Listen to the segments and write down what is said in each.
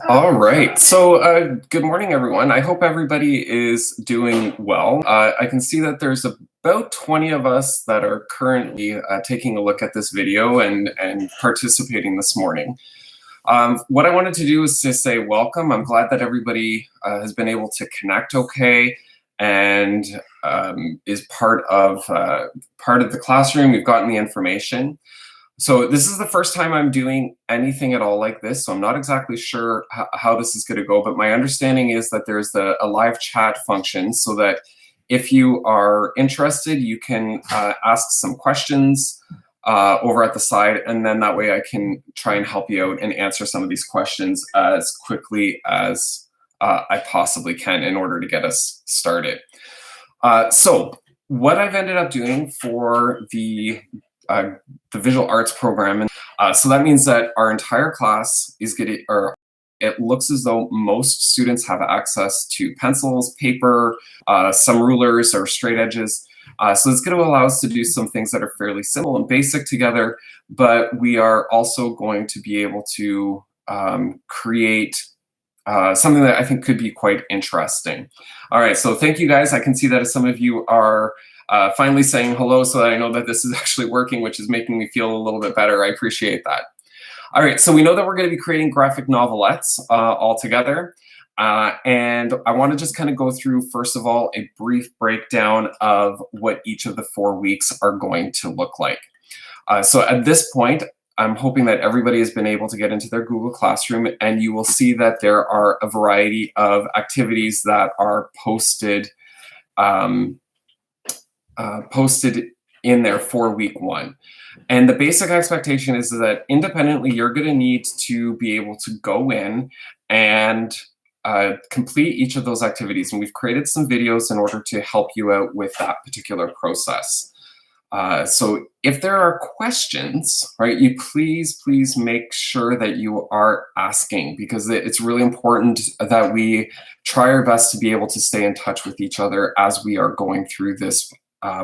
All right. So, good morning, everyone. I hope everybody is doing well. I can see that there's about 20 of us that are currently taking a look at this video and participating this morning. What I wanted to do is to say welcome. I'm glad that everybody has been able to connect okay and is part of the classroom. You've gotten the information. So this is the first time I'm doing anything at all like this, so I'm not exactly sure how this is going to go, but my understanding is that there's a live chat function so that if you are interested, you can ask some questions over at the side, and then that way I can try and help you out and answer some of these questions as quickly as I possibly can in order to get us started. So what I've ended up doing for the visual arts program. So that means that our entire class is getting, or it looks as though most students have access to pencils, paper, some rulers or straight edges. So it's going to allow us to do some things that are fairly simple and basic together, but we are also going to be able to create something that I think could be quite interesting. All right, so thank you guys. I can see that some of you are finally saying hello so that I know that this is actually working, which is making me feel a little bit better. I appreciate that. All right, so we know that we're going to be creating graphic novelettes all together. And I want to just kind of go through, first of all, a brief breakdown of what each of the 4 weeks are going to look like. So at this point, I'm hoping that everybody has been able to get into their Google Classroom, and you will see that there are a variety of activities that are posted in there for week 1. And the basic expectation is that independently, you're going to need to be able to go in and complete each of those activities. And we've created some videos in order to help you out with that particular process. So if there are questions, right, you please make sure that you are asking, because it's really important that we try our best to be able to stay in touch with each other as we are going through this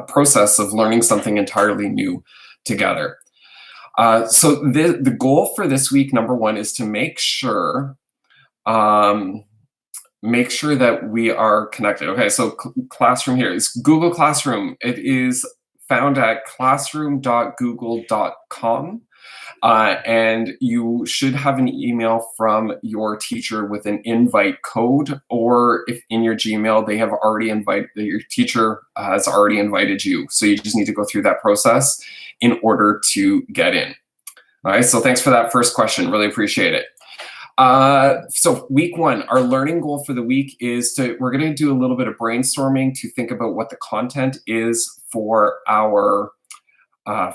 process of learning something entirely new together. So the goal for this week, number 1, is to make sure that we are connected. Okay, so Classroom here is Google Classroom. It is found at classroom.google.com. And you should have an email from your teacher with an invite code, or if in your Gmail, they have already invited, your teacher has already invited you. So you just need to go through that process in order to get in. All right, so thanks for that first question. Really appreciate it. So week 1, our learning goal for the week is we're going to do a little bit of brainstorming to think about what the content is for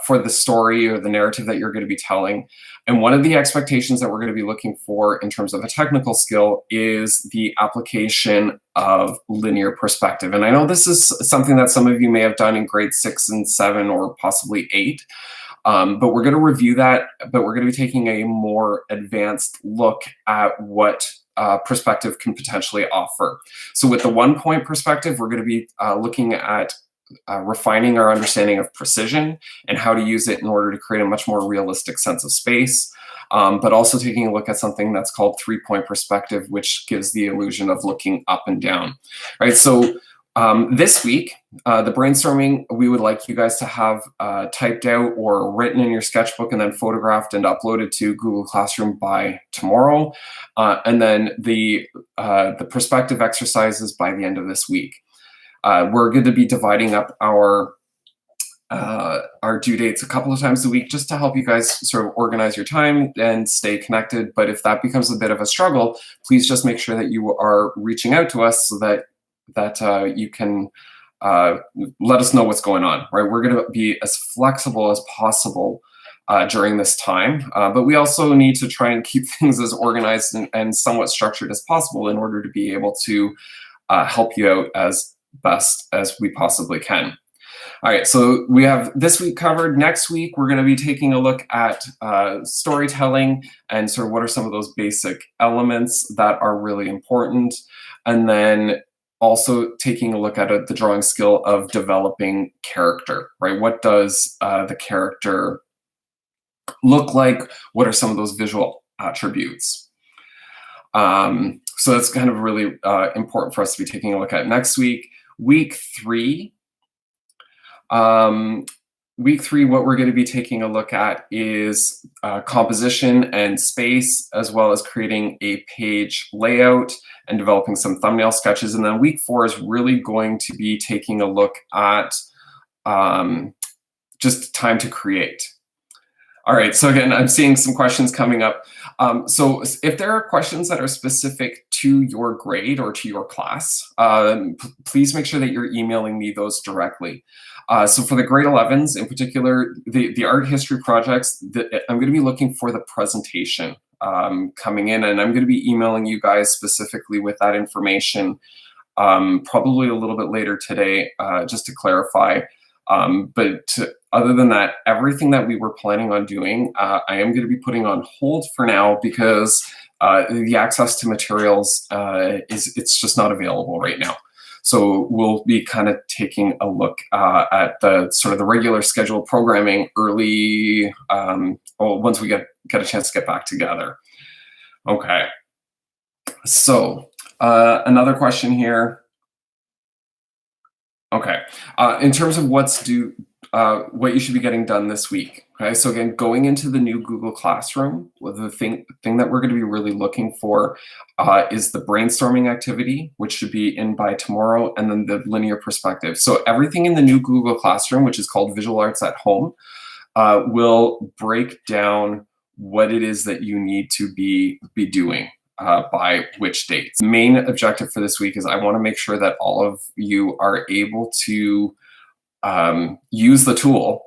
for the story or the narrative that you're going to be telling. And one of the expectations that we're going to be looking for in terms of a technical skill is the application of linear perspective. And I know this is something that some of you may have done in grade 6 and 7 or possibly 8. But we're going to review that, but we're going to be taking a more advanced look at what perspective can potentially offer. So with the 1-point perspective, we're going to be looking at refining our understanding of precision and how to use it in order to create a much more realistic sense of space, but also taking a look at something that's called 3-point perspective, which gives the illusion of looking up and down. All right, so this week, the brainstorming, we would like you guys to have typed out or written in your sketchbook and then photographed and uploaded to Google Classroom by tomorrow. And then the perspective exercises by the end of this week. We're going to be dividing up our due dates a couple of times a week just to help you guys sort of organize your time and stay connected. But if that becomes a bit of a struggle, please just make sure that you are reaching out to us so that you can let us know what's going on, right? We're going to be as flexible as possible during this time, but we also need to try and keep things as organized and somewhat structured as possible in order to be able to help you out as best as we possibly can. All right, so we have this week covered. Next week, we're going to be taking a look at storytelling and sort of what are some of those basic elements that are really important. And then also taking a look at the drawing skill of developing character, right? What does the character look like? What are some of those visual attributes. So that's kind of really important for us to be taking a look at. Next week, week 3. Week 3, what we're going to be taking a look at is composition and space, as well as creating a page layout and developing some thumbnail sketches. And then week 4 is really going to be taking a look at just time to create. All right, so again, I'm seeing some questions coming up. So if there are questions that are specific to your grade or to your class, please make sure that you're emailing me those directly. So for the grade 11s in particular, the art history projects, I'm going to be looking for the presentation coming in, and I'm going to be emailing you guys specifically with that information probably a little bit later today, just to clarify. Other than that, everything that we were planning on doing, I am going to be putting on hold for now because the access to materials it's just not available right now. So we'll be kind of taking a look at the sort of the regular scheduled programming early, once we get a chance to get back together. Okay. So another question here. Okay, in terms of what you should be getting done this week. Okay, so again, going into the new Google Classroom, the thing that we're going to be really looking for is the brainstorming activity, which should be in by tomorrow, and then the linear perspective. So everything in the new Google Classroom, which is called Visual Arts at Home, will break down what it is that you need to be doing. By which dates. The main objective for this week is I want to make sure that all of you are able to use the tool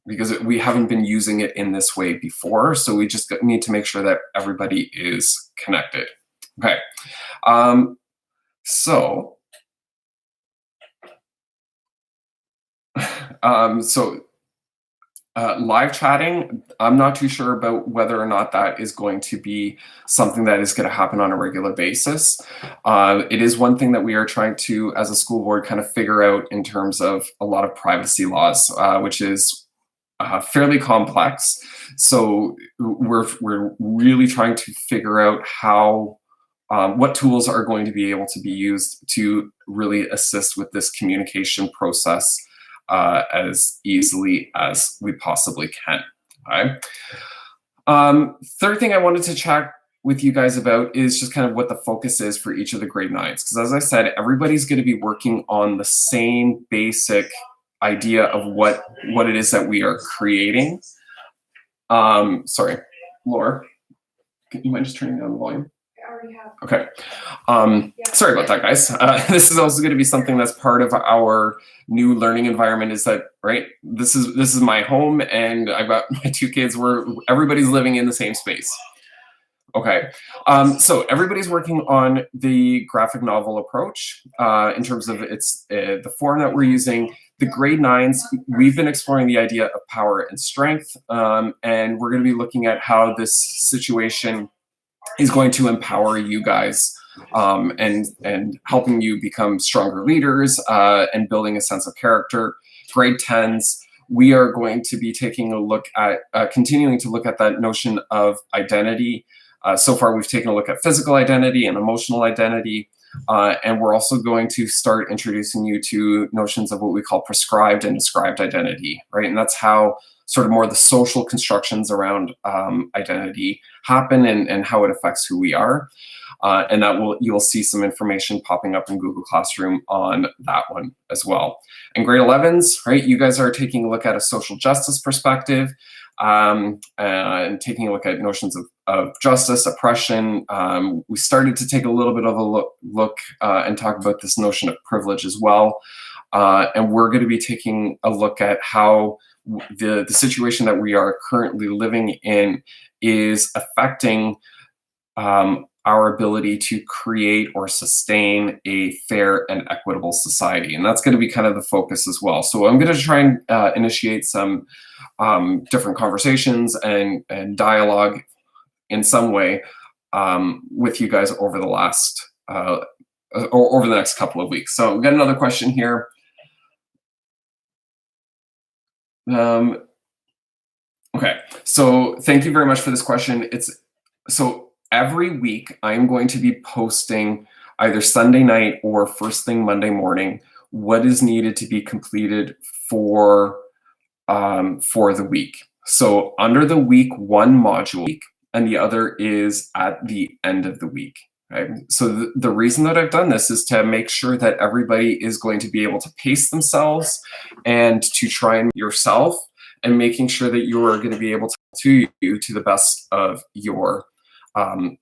because we haven't been using it in this way before. So we just need to make sure that everybody is connected. Okay. So live chatting, I'm not too sure about whether or not that is going to be something that is going to happen on a regular basis. It is one thing that we are trying to, as a school board, kind of figure out in terms of a lot of privacy laws, which is fairly complex. So we're really trying to figure out how what tools are going to be able to be used to really assist with this communication process as easily as we possibly can. Okay. Third thing I wanted to chat with you guys about is just kind of what the focus is for each of the grade 9s. Because as I said, everybody's going to be working on the same basic idea of what it is that we are creating. Sorry, Laura, you mind just turning down the volume? Okay. Sorry about that, guys. This is also going to be something that's part of our new learning environment. Is that right? This is my home, and I've got my 2 kids. Everybody's living in the same space. Okay. So everybody's working on the graphic novel approach in terms of the form that we're using. The grade 9s, we've been exploring the idea of power and strength, and we're going to be looking at how this situation is going to empower you guys and helping you become stronger leaders and building a sense of character. Grade 10s, we are going to be taking a look at, continuing to look at that notion of identity. So far, we've taken a look at physical identity and emotional identity, and we're also going to start introducing you to notions of what we call prescribed and described identity, right? And that's how sort of more the social constructions around identity happen and how it affects who we are. And you'll see some information popping up in Google Classroom on that one as well. And grade 11s, right? You guys are taking a look at a social justice perspective and taking a look at notions of justice, oppression. We started to take a little bit of a look and talk about this notion of privilege as well. And we're going to be taking a look at how the situation that we are currently living in is affecting our ability to create or sustain a fair and equitable society. And that's going to be kind of the focus as well. So I'm going to try and initiate some different conversations and dialogue in some way with you guys over the next couple of weeks. So we've got another question here. Okay, so thank you very much for this question. So every week I am going to be posting either Sunday night or first thing Monday morning what is needed to be completed for the week. So under the week one module, and the other is at the end of the week. Right? So the reason that I've done this is to make sure that everybody is going to be able to pace themselves and to try and yourself, and making sure that you are going to be able to you to the best of your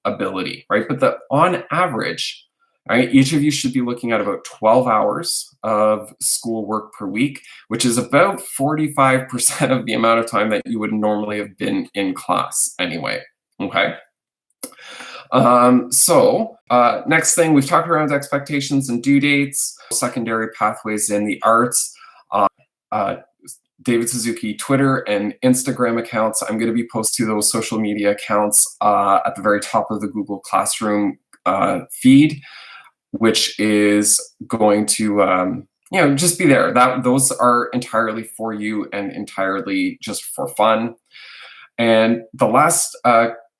ability, right? But on average, right, each of you should be looking at about 12 hours of schoolwork per week, which is about 45% of the amount of time that you would normally have been in class anyway. Okay. Next thing, we've talked around expectations and due dates, secondary pathways in the arts, David Suzuki Twitter and Instagram accounts. I'm going to be posting those social media accounts at the very top of the Google Classroom feed, which is going to just be there. Those are entirely for you and entirely just for fun. And the last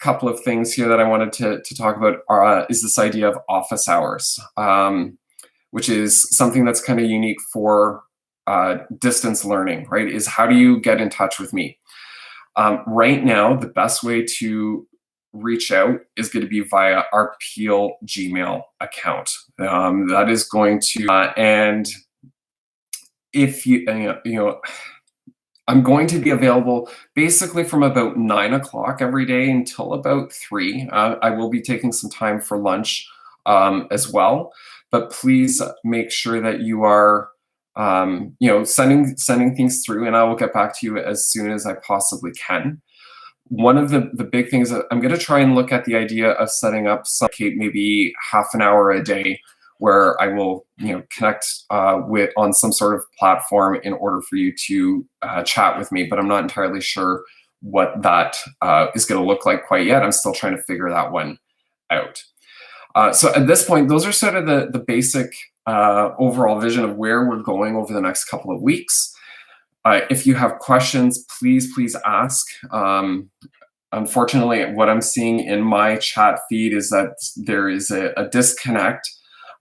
couple of things here that I wanted to talk about is this idea of office hours, which is something that's kind of unique for distance learning, right? Is how do you get in touch with me? Right now, the best way to reach out is going to be via our Peel Gmail account. That is going to, and if I'm going to be available basically from about 9 o'clock every day until about 3. I will be taking some time for lunch as well, but please make sure that you are sending things through, and I will get back to you as soon as I possibly can. One of the big things that I'm going to try and look at the idea of setting up maybe half an hour a day where I will connect on some sort of platform in order for you to chat with me, but I'm not entirely sure what that is going to look like quite yet. I'm still trying to figure that one out. So at this point, those are sort of the basic overall vision of where we're going over the next couple of weeks. If you have questions, please ask. Unfortunately, what I'm seeing in my chat feed is that there is a disconnect.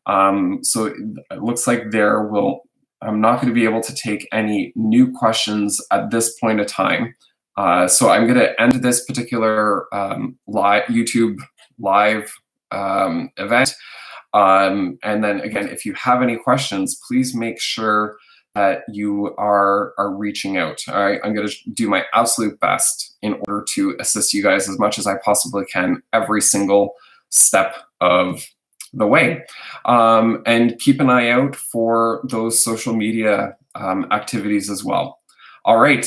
So it looks like I'm not going to be able to take any new questions at this point of time. So I'm going to end this particular YouTube live event. And then again, if you have any questions, please make sure that you are reaching out. All right, I'm going to do my absolute best in order to assist you guys as much as I possibly can every single step of the way. And keep an eye out for those social media activities as well. All right.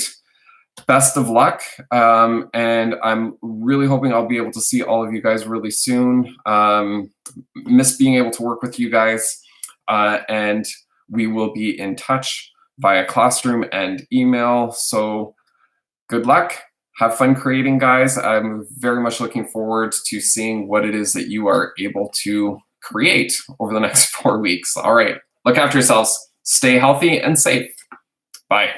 Best of luck, and I'm really hoping I'll be able to see all of you guys really soon. Miss being able to work with you guys, and we will be in touch via Classroom and email. So good luck. Have fun creating, guys. I'm very much looking forward to seeing what it is that you are able to create over the next 4 weeks. All right. Look after yourselves. Stay healthy and safe. Bye.